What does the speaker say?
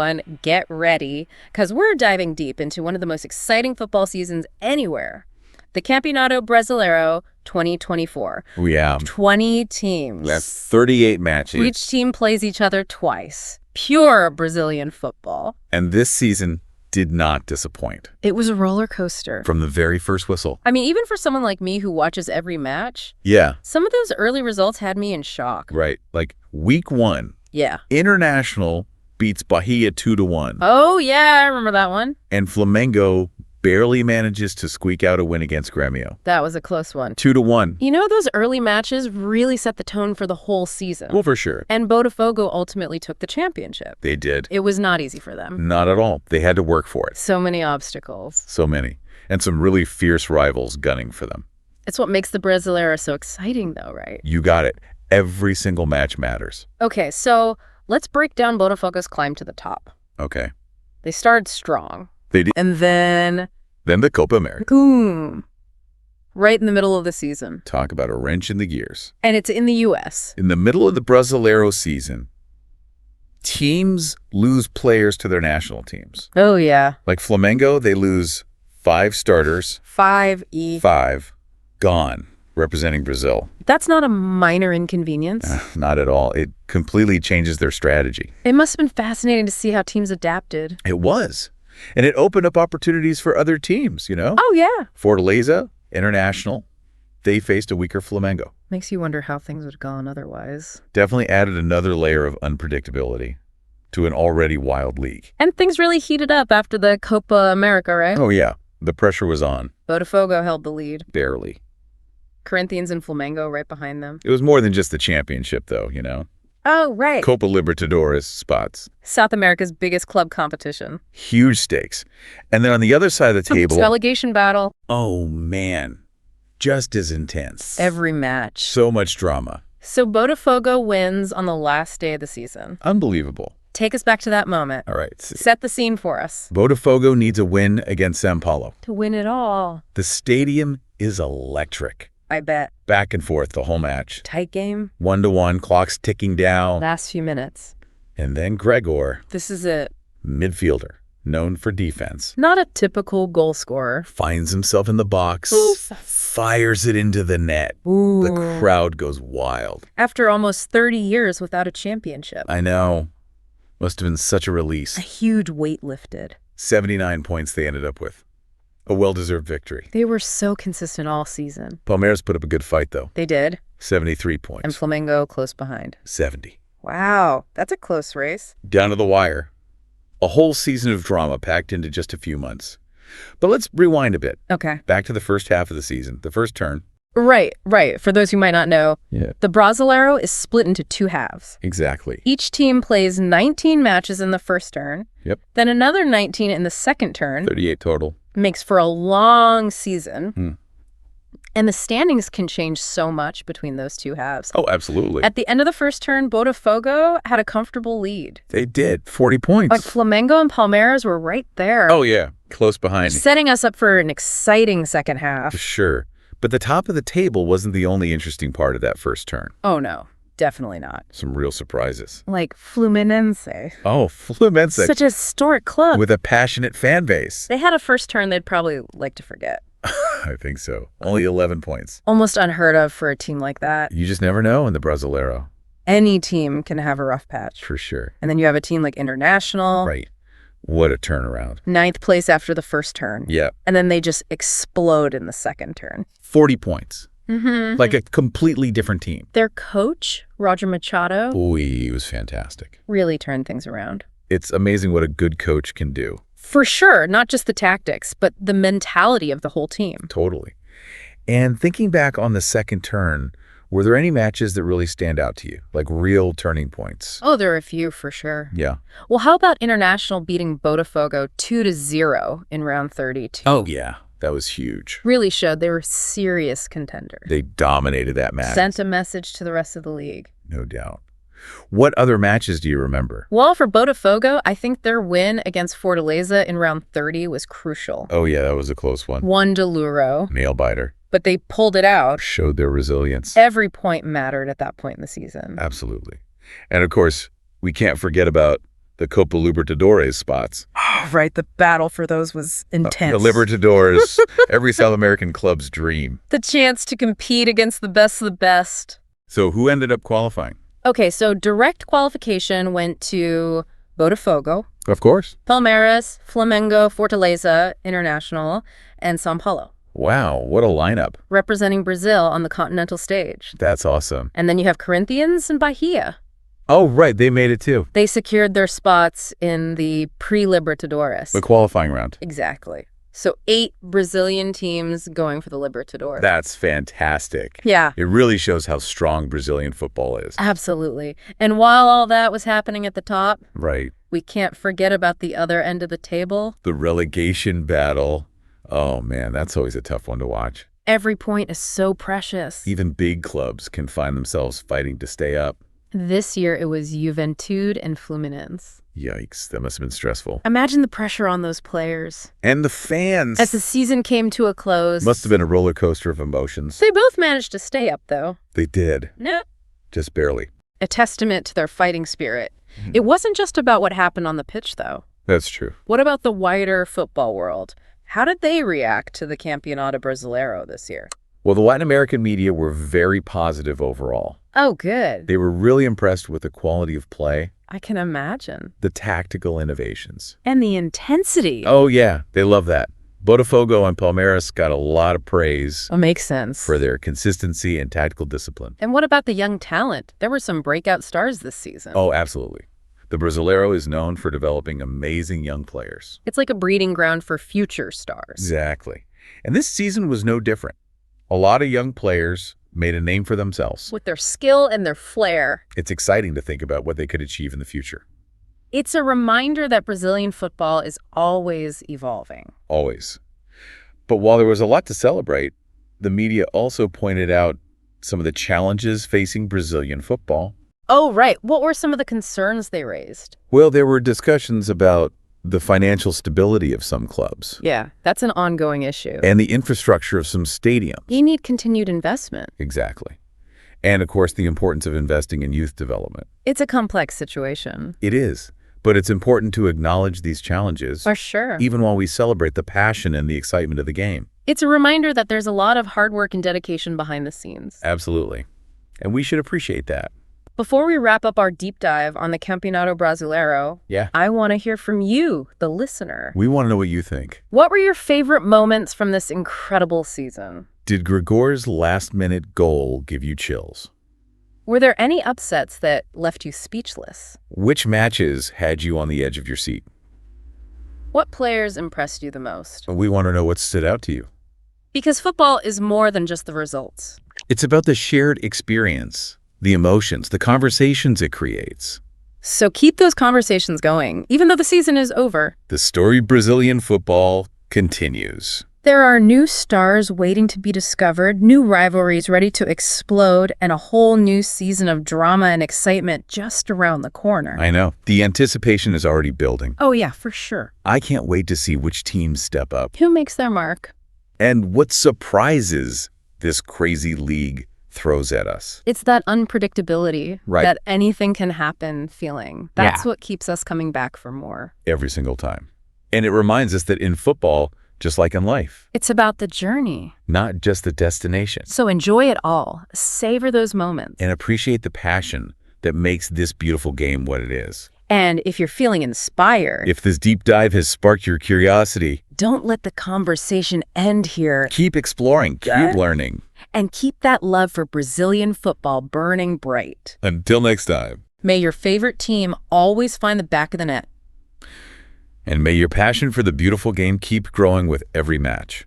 everyone, get ready, because we're diving deep into one of the most exciting football seasons anywhere. The Campeonato Brasileirão 2024. We have 20 teams. That's 38 matches. Each team plays each other twice. Pure Brazilian football. And this season did not disappoint. It was a roller coaster. From the very first whistle. I mean, even for someone like me who watches every match, Yeah. some of those early results had me in shock. Right. Like week 1, Yeah. International beats Bahia 2-1. Oh, yeah, I remember that one. And Flamengo barely manages to squeak out a win against Grêmio. That was a close one. 2-1. You know, those early matches really set the tone for the whole season. Well, for sure. And Botafogo ultimately took the championship. They did. It was not easy for them. Not at all. They had to work for it. So many obstacles. So many. And some really fierce rivals gunning for them. It's what makes the Brasileirão so exciting, though, right? You got it. Every single match matters. Okay, so let's break down Botafogo's climb to the top. Okay. They started strong. They did. And then Then the Copa America. boom, right in the middle of the season. Talk about a wrench in the gears. And it's in the U.S. In the middle of the Brasileiro season, teams lose players to their national teams. Oh, yeah. Like Flamengo, they lose 5 starters, 5E. 5 gone, representing Brazil. That's not a minor inconvenience. Not at all. It completely changes their strategy. It must have been fascinating to see how teams adapted. It was. And it opened up opportunities for other teams, you know? Oh, yeah. Fortaleza, International, they faced a weaker Flamengo. Makes you wonder how things would have gone otherwise. Definitely added another layer of unpredictability to an already wild league. And things really heated up after the Copa America, right? Oh, yeah. The pressure was on. Botafogo held the lead. Barely. Corinthians and Flamengo right behind them. It was more than just the championship, though, you know? Oh, right. Copa Libertadores spots. South America's biggest club competition. Huge stakes. And then on the other side of the table... Relegation battle. Oh, man. Just as intense. Every match. So much drama. So Botafogo wins on the last day of the season. Unbelievable. Take us back to that moment. All right. Set the scene for us. Botafogo needs a win against São Paulo. To win it all. The stadium is electric. I bet. Back and forth the whole match. Tight game. 1-1, clock's ticking down. Last few minutes. And then Gregor, This is it. midfielder, known for defense, Not a typical goal scorer. finds himself in the box, fires it into the net. Ooh. The crowd goes wild. After almost 30 years without a championship. I know. Must have been such a A release. huge weight lifted. 79 points they ended up with. A well-deserved victory. They were so consistent all season. Palmeiras put up a good fight, though. They did. 73 And points. Flamengo close behind. 70. Wow, that's a close race. Down to the wire. A whole season of drama packed into just a few months. But let's rewind a bit. Okay. Back to the first half of the season, the first turn. Right. For those who might not know, Yeah. the Brasileirão is split into 2 halves. Exactly. Each team plays 19 matches in the first turn. Yep. Then another 19 in the second turn. 38 total. Makes for a long season. Hmm. And the standings can change so much between those 2 halves. Oh, absolutely. At the end of the first turn, Botafogo had a comfortable lead. They did. 40 points. Like Flamengo and Palmeiras were right there. Oh, yeah. Close behind. Setting us up for an exciting second half. Sure. But the top of the table wasn't the only interesting part of that first turn. Oh, no. Definitely not. Some real surprises. Like Fluminense. Oh, Fluminense. Such a historic club. With a passionate fan base. They had a first turn they'd probably like to forget. I think so. Only 11 points. Almost unheard of for a team like that. You just never know in the Brasileiro. Any team can have a rough patch. For sure. And then you have a team like International. Right. What a turnaround. 9th place after the first turn. Yeah. And then they just explode in the second turn. 40 points. Mm-hmm. Like a completely different team. Their coach, Roger Machado, Ooh, he was fantastic. really turned things around. It's amazing what a good coach can do. For sure, not just the tactics, but the mentality of the whole team. Totally. And thinking back on the second turn, were there any matches that really stand out to you? Like real turning points? Oh, there are a few for sure. Yeah. Well, how about International beating Botafogo 2-0 in round 32? Oh, yeah. That was huge. Really showed they were serious contenders. They dominated that match. Sent a message to the rest of the league. No doubt. What other matches do you remember? Well, for Botafogo, I think their win against Fortaleza in round 30 was crucial. Oh, yeah, that was a close one. 1-0. Nail biter. But they pulled it out. Showed their resilience. Every point mattered at that point in the season. Absolutely. And of course, we can't forget about the Copa Libertadores spots. Oh, right. The battle for those was intense. The Libertadores, every South American club's dream. The chance to compete against the best of the best. So who ended up qualifying? Okay, so direct qualification went to Botafogo, Of course. Palmeiras, Flamengo, Fortaleza, International, and São Paulo, Wow, what a lineup. representing Brazil on the continental stage. That's awesome. And then you have Corinthians and Bahia. Oh, right, they made it too. They secured their spots in the pre-Libertadores. The qualifying round. Exactly. So 8 Brazilian teams going for the Libertadores. That's fantastic. Yeah, It really shows how strong Brazilian football is. absolutely. And while all that was happening at the top, Right. we can't forget about the other end of the table. The relegation battle. Oh, man, that's always a tough one to watch. Every point is so precious. Even big clubs can find themselves fighting to stay up. This year it was Juventude and Fluminense. Yikes, that must have been stressful. Imagine the pressure on those players. And the fans. As the season came to a close, Must have been a roller coaster of emotions. they both managed to stay up, though. They did. No. Just barely. A testament to their fighting spirit. It wasn't just about what happened on the pitch, though. That's true. What about the wider football world? How did they react to the Campeonato Brasileiro this year? Well, the Latin American media were very positive overall. Oh, good. They were really impressed with the quality of play, I can imagine. the tactical innovations. And the intensity. Oh, yeah, they love that. Botafogo and Palmeiras got a lot of praise Oh, makes sense. for their consistency and tactical discipline. And what about the young talent? There were some breakout stars this season. Oh, absolutely. The Brasileiro is known for developing amazing young players. It's like a breeding ground for future stars. Exactly. And this season was no different. A lot of young players made a name for themselves. With their skill and their flair. It's exciting to think about what they could achieve in the future. It's a reminder that Brazilian football is always evolving. Always. But while there was a lot to celebrate, the media also pointed out some of the challenges facing Brazilian football. Oh, right. What were some of the concerns they raised? Well, there were discussions about the financial stability of some clubs Yeah, that's an ongoing issue. and the infrastructure of some stadiums. You need continued investment. Exactly. And, of course, the importance of investing in youth development. It's a complex situation. It is. But it's important to acknowledge these challenges, For sure. even while we celebrate the passion and the excitement of the game. It's a reminder that there's a lot of hard work and dedication behind the scenes. Absolutely. And we should appreciate that. Before we wrap up our deep dive on the Campeonato Brasileiro, Yeah. I want to hear from you, the listener. We want to know what you think. What were your favorite moments from this incredible season? Did Gregor's last-minute goal give you chills? Were there any upsets that left you speechless? Which matches had you on the edge of your seat? What players impressed you the most? We want to know what stood out to you. Because football is more than just the results. It's about the shared experience, the emotions, the conversations it creates. So keep those conversations going, even though the season is over. The story of Brazilian football continues. There are new stars waiting to be discovered, new rivalries ready to explode, and a whole new season of drama and excitement just around the corner. I know. The anticipation is already building. Oh yeah, for sure. I can't wait to see which teams step up Who makes their mark? and what surprises this crazy league throws at us. It's that unpredictability, Right. that anything can happen feeling. That's Yeah. what keeps us coming back for more. Every single time. And it reminds us that in football, just like in life, It's about the journey. not just the destination. So enjoy it all. Savor those moments. And appreciate the passion that makes this beautiful game what it is. And if you're feeling inspired, If this deep dive has sparked your curiosity, don't let the conversation end here. keep exploring, keep learning. And keep that love for Brazilian football burning bright. Until next time. May your favorite team always find the back of the net. And may your passion for the beautiful game keep growing with every match.